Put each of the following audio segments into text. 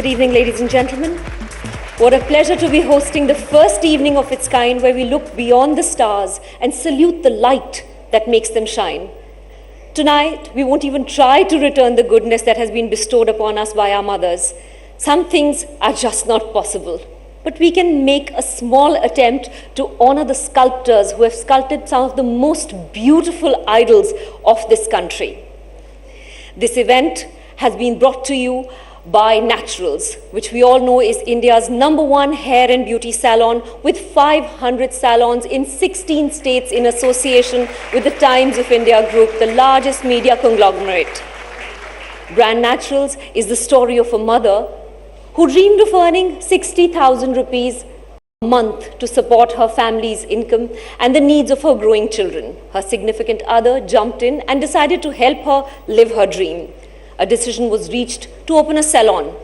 Good evening, ladies and gentlemen. What a pleasure to be hosting the first evening of its kind where we look beyond the stars and salute the light that makes them shine. Tonight, we won't even try to return the goodness that has been bestowed upon us by our mothers. Some things are just not possible. But we can make a small attempt to honor the sculptors who have sculpted some of the most beautiful idols of this country. This event has been brought to you by Naturals, which we all know is India's #1 hair and beauty salon with 500 salons in 16 states in association with the Times of India Group, the largest media conglomerate. Brand Naturals is the story of a mother who dreamed of earning 60,000 rupees a month to support her family's income and the needs of her growing children. Her significant other jumped in and decided to help her live her dream. A decision was reached to open a salon,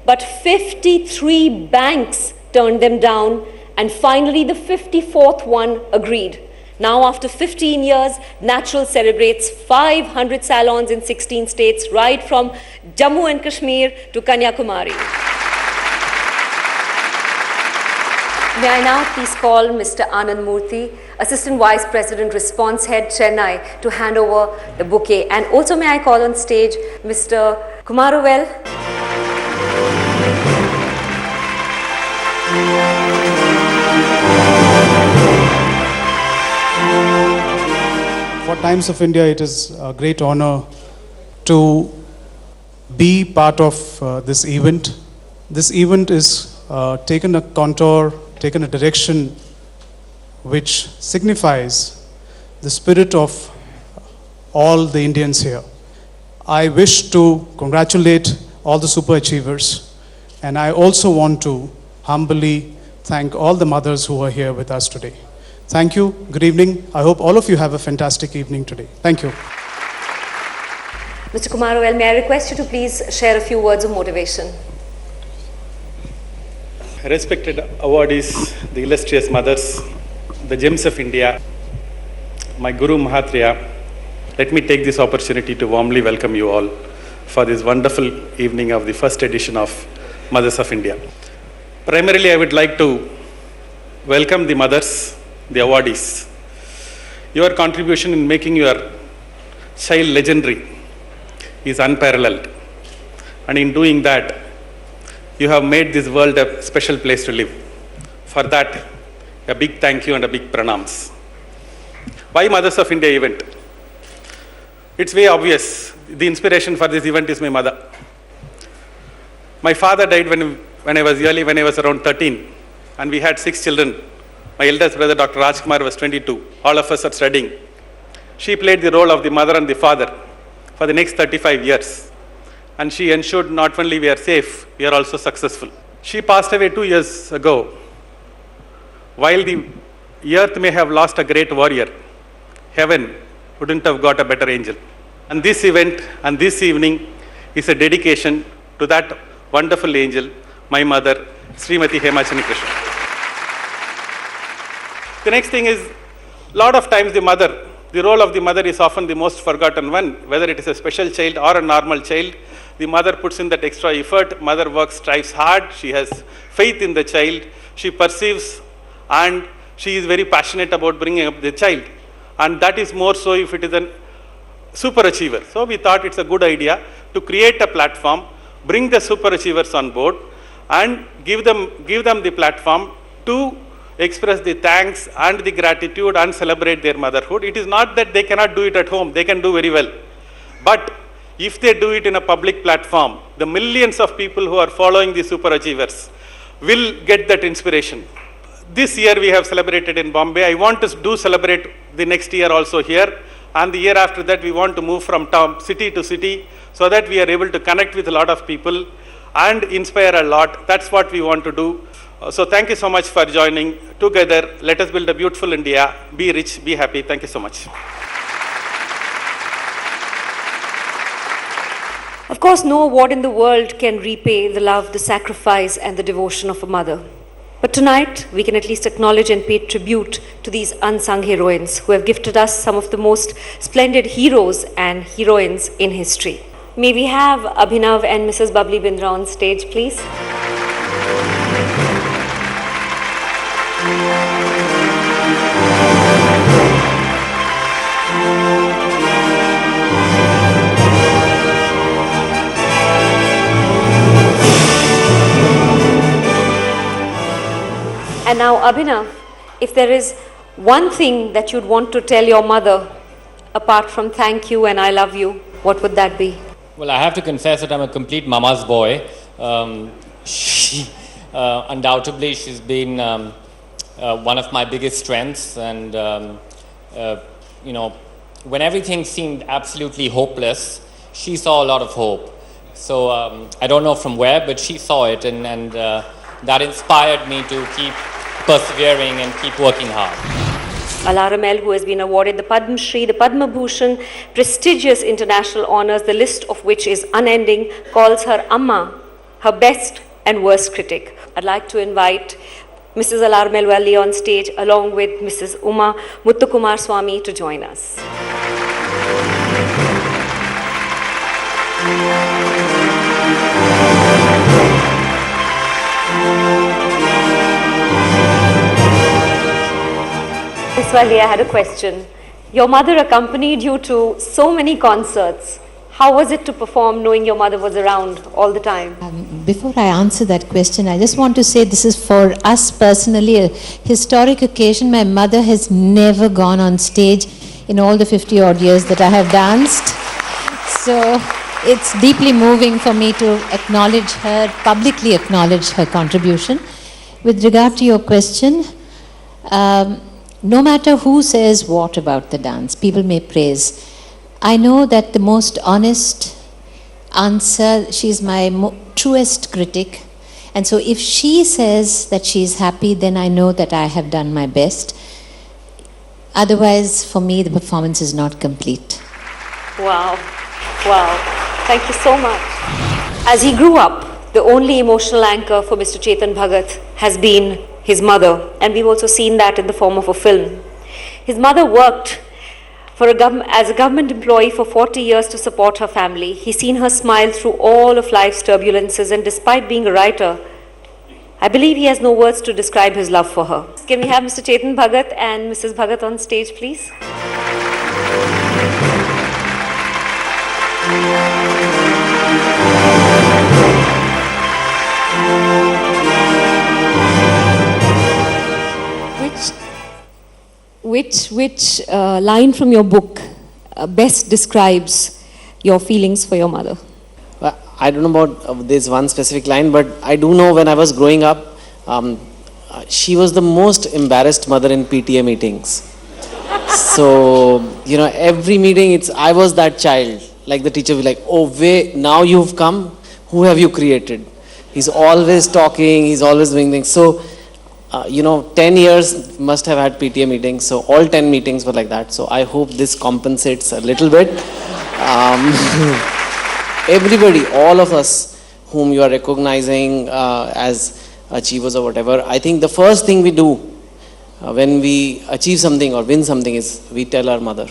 but 53 banks turned them down, and finally the 54th one agreed. Now, after 15 years, Natural celebrates 500 salons in 16 states, right from Jammu and Kashmir to Kanyakumari. May I now please call Mr. Anand Murthy, Assistant Vice President, Response Head, Chennai, to hand over the bouquet. And also may I call on stage Mr. Kumaruvel. For Times of India, it is a great honor to be part of this event. This event is taken a contour, taken a direction which signifies the spirit of all the Indians here. I wish to congratulate all the super achievers, and I also want to humbly thank all the mothers who are here with us today. Thank you. Good evening. I hope all of you have a fantastic evening today. Thank you. Mr. Kumaruvel, may I request you to please share a few words of motivation? Respected awardees, the illustrious mothers, the gems of India, my Guru Mahatriya, let me take this opportunity to warmly welcome you all for this wonderful evening of the first edition of Mothers of India. Primarily, I would like to welcome the mothers, the awardees. Your contribution in making your child legendary is unparalleled. And in doing that, you have made this world a special place to live. For that, a big thank you and a big pranams. Why Mothers of India event? It's very obvious. The inspiration for this event is my mother. My father died when I was around 13, and we had 6 children. My eldest brother, Dr. Rajkumar, was 22. All of us are studying. She played the role of the mother and the father for the next 35 years. And she ensured not only we are safe, we are also successful. She passed away 2 years ago. While the earth may have lost a great warrior, heaven wouldn't have got a better angel. And this event and this evening is a dedication to that wonderful angel, my mother, Srimati Hema Chanikrishna. The next thing is, a lot of times the role of the mother is often the most forgotten one, whether it is a special child or a normal child. The mother puts in that extra effort, mother works, strives hard, she has faith in the child, she perceives, and she is very passionate about bringing up the child. And that is more so if it is a super achiever. So we thought it's a good idea to create a platform, bring the super achievers on board, and give them the platform to express the thanks and the gratitude and celebrate their motherhood. It is not that they cannot do it at home, they can do very well. But if they do it in a public platform, the millions of people who are following the super achievers will get that inspiration. This year we have celebrated in Bombay. I want to celebrate the next year also here. And the year after that, we want to move from town, city to city, so that we are able to connect with a lot of people and inspire a lot. That's what we want to do. So thank you so much for joining. Together, let us build a beautiful India. Be rich, be happy. Thank you so much. Of course, no award in the world can repay the love, the sacrifice, and the devotion of a mother. But tonight, we can at least acknowledge and pay tribute to these unsung heroines who have gifted us some of the most splendid heroes and heroines in history. May we have Abhinav and Mrs. Babli Bindra on stage, please? And now, Abhinav, if there is one thing that you'd want to tell your mother, apart from thank you and I love you, what would that be? Well, I have to confess that I'm a complete mama's boy. She, undoubtedly, she's been one of my biggest strengths, and you know, when everything seemed absolutely hopeless, she saw a lot of hope. So I don't know from where, but she saw it, and that inspired me to keep persevering and keep working hard. Alaramel, who has been awarded the Padma Shri, the Padma Bhushan, prestigious international honors, the list of which is unending, calls her Amma, her best and worst critic. I'd like to invite Mrs. Alaramel Valli on stage along with Mrs. Uma Muthukumar Swamy to join us. Miss Valli, I had a question. Your mother accompanied you to so many concerts. How was it to perform knowing your mother was around all the time? Before I answer that question, I just want to say this is for us personally a historic occasion. My mother has never gone on stage in all the 50 odd years that I have danced. So it's deeply moving for me to acknowledge her, publicly acknowledge her contribution. With regard to your question, no matter who says what about the dance, people may praise. I know that the most honest answer, she's my truest critic. And so if she says that she's happy, then I know that I have done my best. Otherwise, for me, the performance is not complete. Wow. Wow. Thank you so much. As he grew up, the only emotional anchor for Mr. Chetan Bhagat has been his mother, and we've also seen that in the form of a film. His mother worked as a government employee for 40 years to support her family. He's seen her smile through all of life's turbulences, and despite being a writer, I believe he has no words to describe his love for her. Can we have Mr. Chetan Bhagat and Mrs. Bhagat on stage, please? Which line from your book best describes your feelings for your mother? Well, I don't know about this one specific line, but I do know when I was growing up, she was the most embarrassed mother in PTA meetings. So, you know, every meeting, I was that child. Like the teacher will be like, oh wait, now you've come, who have you created? He's always talking, he's always doing things. So, 10 years must have had PTA meetings, so all 10 meetings were like that. So I hope this compensates a little bit. Everybody, all of us whom you are recognizing as achievers or whatever, I think the first thing we do when we achieve something or win something is we tell our mother.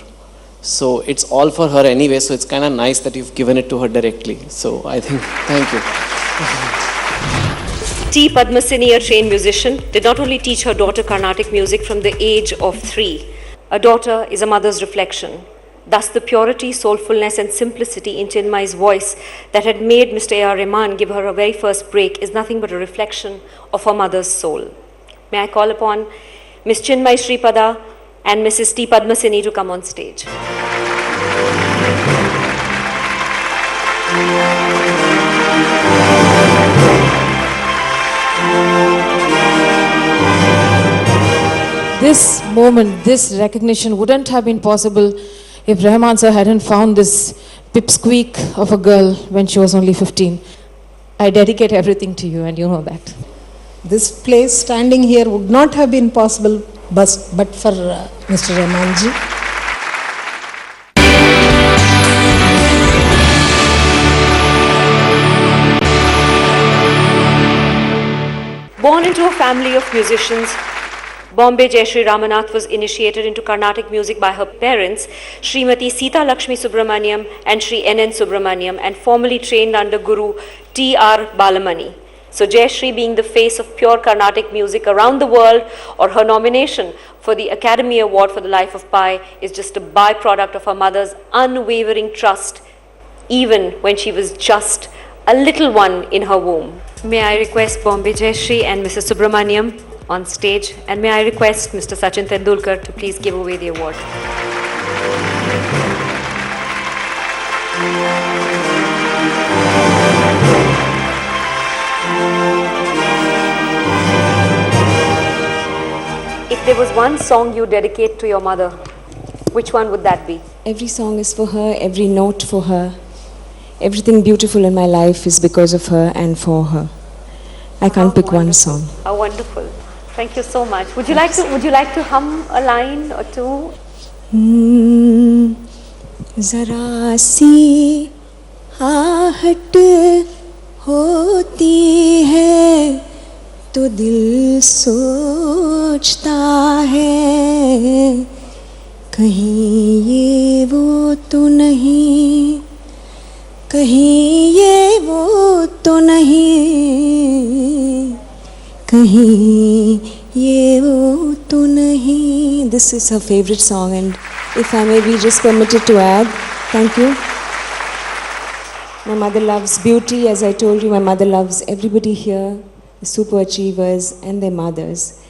So it's all for her anyway, so it's kind of nice that you've given it to her directly. So I think, thank you. T. Padmasini, a trained musician, did not only teach her daughter Carnatic music from the age of 3. A daughter is a mother's reflection. Thus, the purity, soulfulness, and simplicity in Chinmay's voice that had made Mr. A.R. Rahman give her her very first break is nothing but a reflection of her mother's soul. May I call upon Ms. Chinmay Sripada and Mrs. T. Padmasini to come on stage. This moment, this recognition wouldn't have been possible if Rahman sir hadn't found this pipsqueak of a girl when she was only 15. I dedicate everything to you, and you know that. This place, standing here, would not have been possible but for Mr. Rahmanji. Born into a family of musicians, Bombay Jayashree Ramanath was initiated into Carnatic music by her parents, Srimati Sita Lakshmi Subramaniam and Sri N.N. Subramaniam, and formally trained under Guru T.R. Balamani. So Jayashree being the face of pure Carnatic music around the world, or her nomination for the Academy Award for the Life of Pi, is just a byproduct of her mother's unwavering trust, even when she was just a little one in her womb. May I request Bombay Jayashree and Mrs. Subramaniam on stage, and may I request Mr. Sachin Tendulkar to please give away the award. If there was one song you dedicate to your mother, which one would that be? Every song is for her, every note for her. Everything beautiful in my life is because of her and for her. I can't pick one song. How wonderful. Thank you so much. Would you like to hum a line or two? Zara si आहट होती है तो दिल सोचता है कहीं ये वो तो नहीं कहीं ये वो तो नहीं कहीं ये वो तो नहीं. This is her favorite song, and if I may be just permitted to add, thank you. My mother loves beauty. As I told you, my mother loves everybody here, the super achievers and their mothers.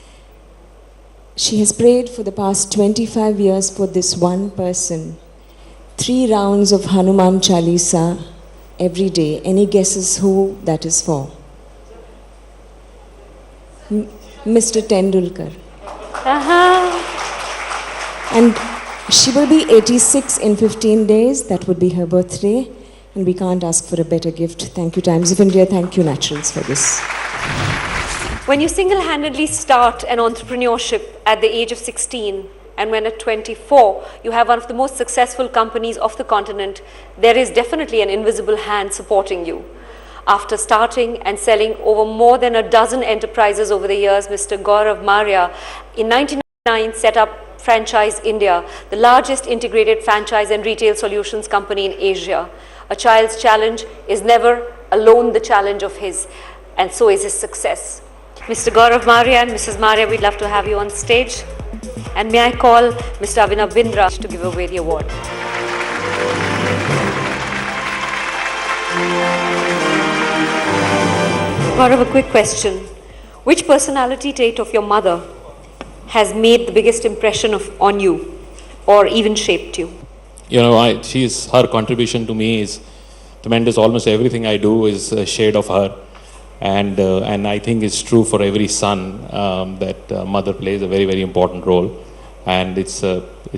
She has prayed for the past 25 years for this one person. 3 rounds of Hanuman Chalisa every day. Any guesses who that is for? Mr. Tendulkar. And she will be 86 in 15 days. That would be her birthday. And we can't ask for a better gift. Thank you, Times of India. Thank you, Naturals, for this. When you single-handedly start an entrepreneurship at the age of 16, and when at 24 you have one of the most successful companies of the continent, there is definitely an invisible hand supporting you. After starting and selling over more than a dozen enterprises over the years, Mr. Gaurav Maurya in 1999 set up Franchise India, the largest integrated franchise and retail solutions company in Asia. A child's challenge is never alone the challenge of his, and so is his success. Mr. Gaurav Maurya and Mrs. Maurya, we'd love to have you on stage. And may I call Mr. Abhinav Bindra to give away the award. Gaurav, a quick question. Which personality trait of your mother has made the biggest impression on you, or even shaped you? You know, her contribution to me is tremendous. Almost everything I do is a shade of her. And I think it's true for every son that mother plays a very, very important role. And it's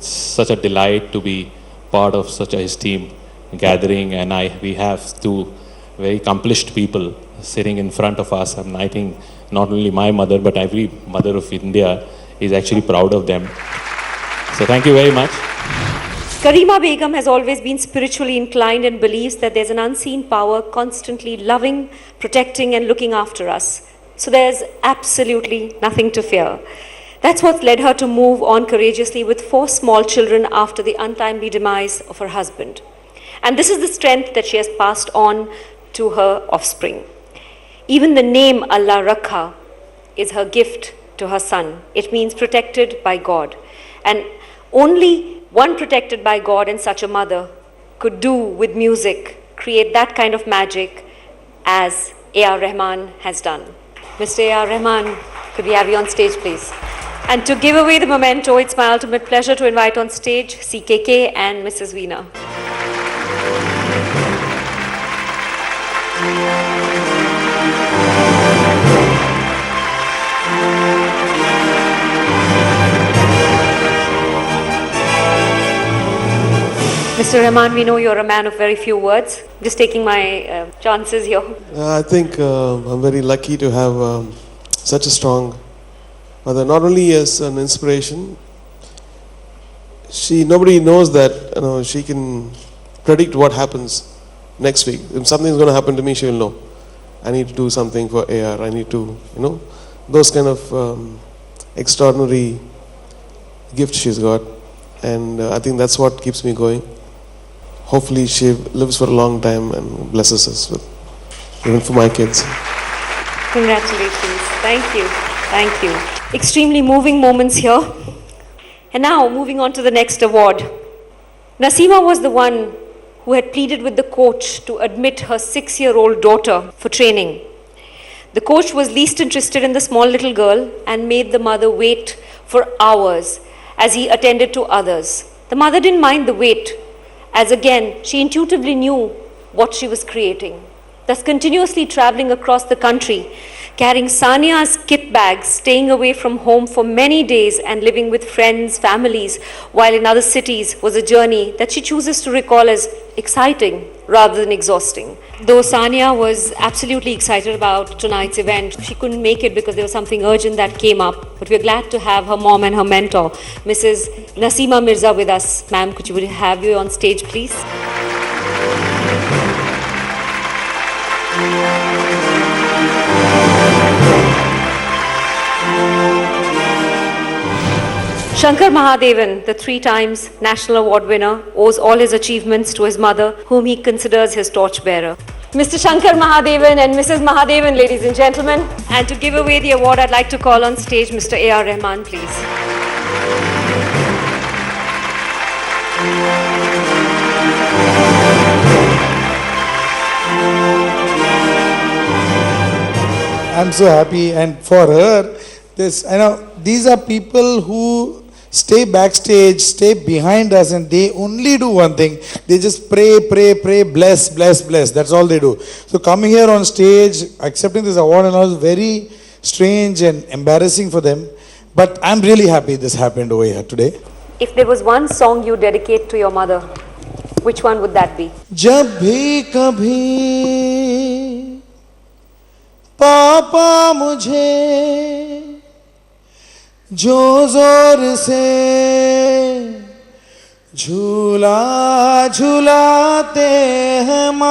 such a delight to be part of such a esteemed gathering. And we have 2 very accomplished people sitting in front of us. And I think not only my mother, but every mother of India is actually proud of them. So thank you very much. Karima Begum has always been spiritually inclined and believes that there's an unseen power constantly loving, protecting and looking after us. So there's absolutely nothing to fear. That's what led her to move on courageously with 4 small children after the untimely demise of her husband. And this is the strength that she has passed on to her offspring. Even the name Allah Rakha is her gift to her son. It means protected by God. And only one protected by God and such a mother could do with music, create that kind of magic as A.R. Rahman has done. Mr. A.R. Rahman, could we have you on stage, please? And to give away the memento, it's my ultimate pleasure to invite on stage CKK and Mrs. Veena. Mr. Rahman, we know you're a man of very few words. Just taking my chances here. I think I'm very lucky to have such a strong mother. Not only as an inspiration, nobody knows that she can predict what happens next week. If something's going to happen to me, she will know. I need to do something for AR. I need to, those kind of extraordinary gift she's got, and I think that's what keeps me going. Hopefully she lives for a long time and blesses us with, even for my kids. Congratulations. Thank you. Thank you. Extremely moving moments here. And now, moving on to the next award. Naseema was the one who had pleaded with the coach to admit her 6-year-old daughter for training. The coach was least interested in the small little girl and made the mother wait for hours as he attended to others. The mother didn't mind the wait, as again, she intuitively knew what she was creating. Thus, continuously traveling across the country, carrying Sania's kit bags, staying away from home for many days and living with friends, families, while in other cities was a journey that she chooses to recall as exciting rather than exhausting. Though Sania was absolutely excited about tonight's event, she couldn't make it because there was something urgent that came up. But we're glad to have her mom and her mentor, Mrs. Naseema Mirza, with us. Ma'am, could you have you on stage, please? Shankar Mahadevan, the 3 times National Award winner, owes all his achievements to his mother, whom he considers his torchbearer. Mr. Shankar Mahadevan and Mrs. Mahadevan, ladies and gentlemen. And to give away the award, I'd like to call on stage Mr. A.R. Rahman, please. I'm so happy, and for her, these are people who stay backstage, stay behind us, and they only do one thing. They just pray, bless. That's all they do. So coming here on stage, accepting this award and all is very strange and embarrassing for them. But I'm really happy this happened over here today. If there was one song you dedicate to your mother, which one would that be? जब भी कभी पापा मुझे जो जोर से झूला झूलाते हैं माँ,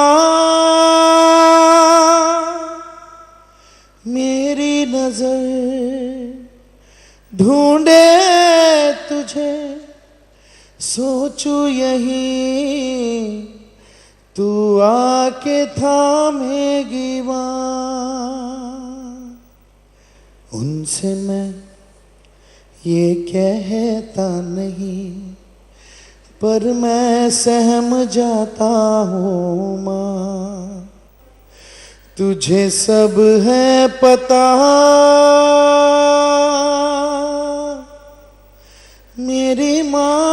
मेरी नजर ढूंढे तुझे, सोचूं यही तू आके थामेगी माँ। उनसे मैं ये कहता नहीं, पर मैं सहम जाता हूँ माँ, तुझे सब है पता मेरी माँ।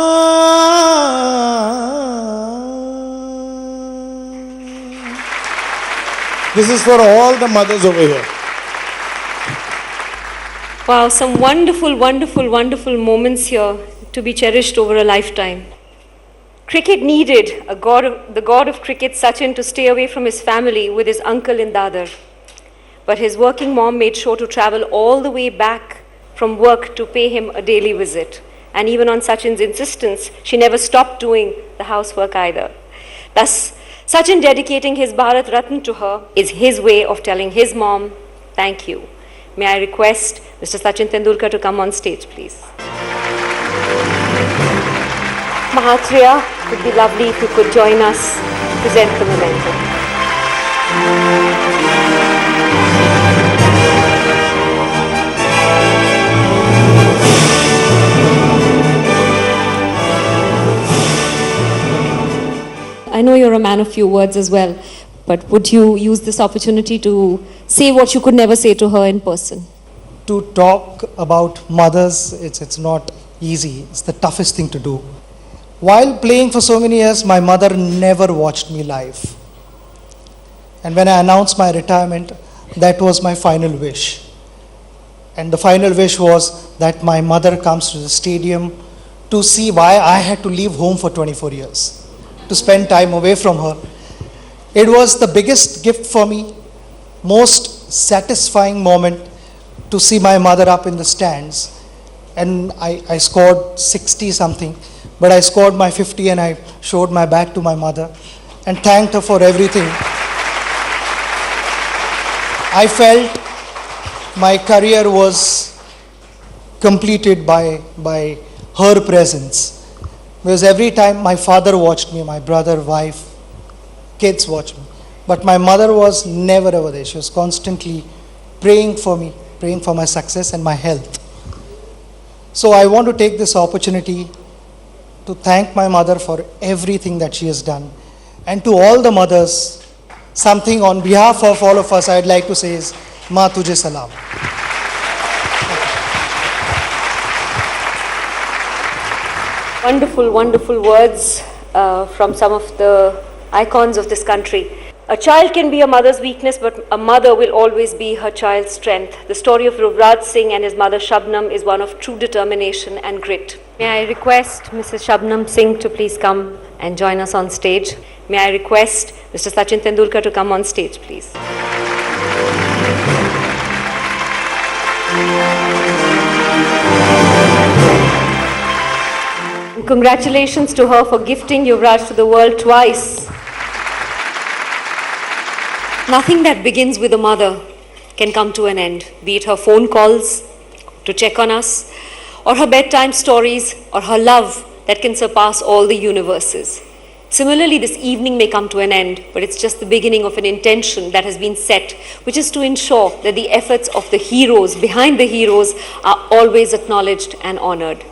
This is for all the mothers over here. Wow, some wonderful moments here to be cherished over a lifetime. Cricket needed the god of cricket, Sachin, to stay away from his family with his uncle in Dadar. But his working mom made sure to travel all the way back from work to pay him a daily visit. And even on Sachin's insistence, she never stopped doing the housework either. Thus, Sachin dedicating his Bharat Ratna to her is his way of telling his mom, thank you. May I request Mr. Sachin Tendulkar to come on stage, please. Mahatria, it would be lovely if you could join us to present the memento. I know you're a man of few words as well, but would you use this opportunity to say what you could never say to her in person? To talk about mothers, it's not easy. It's the toughest thing to do. While playing for so many years, my mother never watched me live. And when I announced my retirement, that was my final wish. And the final wish was that my mother comes to the stadium to see why I had to leave home for 24 years, to spend time away from her. It was the biggest gift for me, most satisfying moment to see my mother up in the stands. And I scored 60 something, but I scored my 50 and I showed my back to my mother and thanked her for everything. I felt my career was completed by her presence. Because every time my father watched me, my brother, wife, kids watched me. But my mother was never ever there. She was constantly praying for me, praying for my success and my health. So I want to take this opportunity to thank my mother for everything that she has done. And to all the mothers, something on behalf of all of us I'd like to say is, Ma Tujhe Salam. Wonderful, wonderful words from some of the icons of this country. A child can be a mother's weakness, but a mother will always be her child's strength. The story of Yuvraj Singh and his mother Shabnam is one of true determination and grit. May I request Mrs. Shabnam Singh to please come and join us on stage. May I request Mr. Sachin Tendulkar to come on stage, please. And congratulations to her for gifting Yuvraj to the world twice. Nothing that begins with a mother can come to an end, be it her phone calls to check on us, or her bedtime stories, or her love that can surpass all the universes. Similarly, this evening may come to an end, but it's just the beginning of an intention that has been set, which is to ensure that the efforts of the heroes behind the heroes are always acknowledged and honored.